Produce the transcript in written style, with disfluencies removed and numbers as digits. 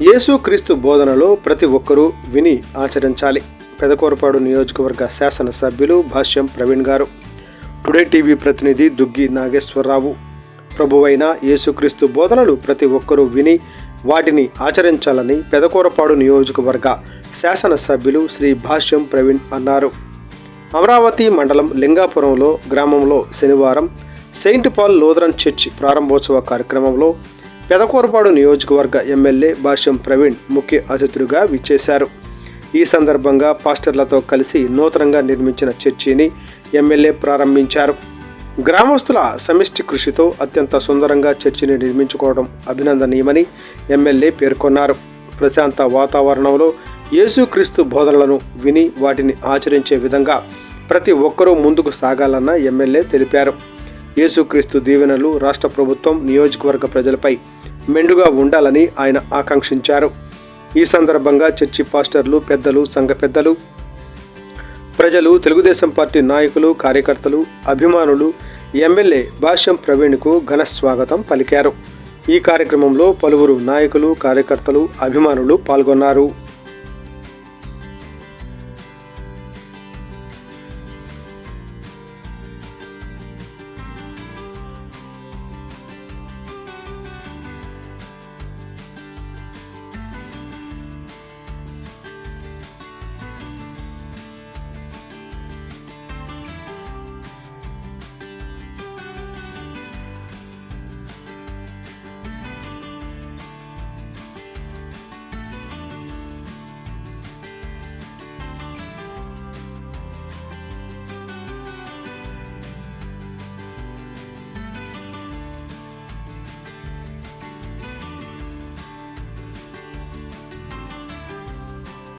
యేసుక్రీస్తు బోధనలో ప్రతి ఒక్కరూ విని ఆచరించాలి. పెదకూరపాడు నియోజకవర్గ శాసనసభ్యులు భాష్యం ప్రవీణ్ గారు. టుడే టీవీ ప్రతినిధి దుగ్గి నాగేశ్వరరావు. ప్రభువైన యేసుక్రీస్తు బోధనలు ప్రతి ఒక్కరూ విని వాటిని ఆచరించాలని పెదకూరపాడు నియోజకవర్గ శాసనసభ్యులు శ్రీ భాష్యం ప్రవీణ్ అన్నారు. అమరావతి మండలం లింగాపురంలో గ్రామంలో శనివారం సెయింట్ పాల్ లూథరన్ చర్చి ప్రారంభోత్సవ కార్యక్రమంలో పెదకూరపాడు నియోజకవర్గ ఎమ్మెల్యే భాష్యం ప్రవీణ్ ముఖ్య అతిథులుగా విచ్చేశారు. ఈ సందర్భంగా పాస్టర్లతో కలిసి నూతనంగా నిర్మించిన చర్చిని ఎమ్మెల్యే ప్రారంభించారు. గ్రామస్తుల సమిష్టి కృషితో అత్యంత సుందరంగా చర్చిని నిర్మించుకోవడం అభినందనీయమని ఎమ్మెల్యే పేర్కొన్నారు. ప్రశాంత వాతావరణంలో యేసుక్రీస్తు బోధనలను విని వాటిని ఆచరించే విధంగా ప్రతి ఒక్కరూ ముందుకు సాగాలన్న ఎమ్మెల్యే తెలిపారు. యేసుక్రీస్తు దీవెనలు రాష్ట్ర ప్రభుత్వం, నియోజకవర్గ ప్రజలపై మెండుగా ఉండాలని ఆయన ఆకాంక్షించారు. ఈ సందర్భంగా చర్చి పాస్టర్లు, పెద్దలు, సంఘ పెద్దలు, ప్రజలు, తెలుగుదేశం పార్టీ నాయకులు, కార్యకర్తలు, అభిమానులు ఎమ్మెల్యే భాష్యం ప్రవీణ్కు ఘన స్వాగతం పలికారు. ఈ కార్యక్రమంలో పలువురు నాయకులు, కార్యకర్తలు, అభిమానులు పాల్గొన్నారు.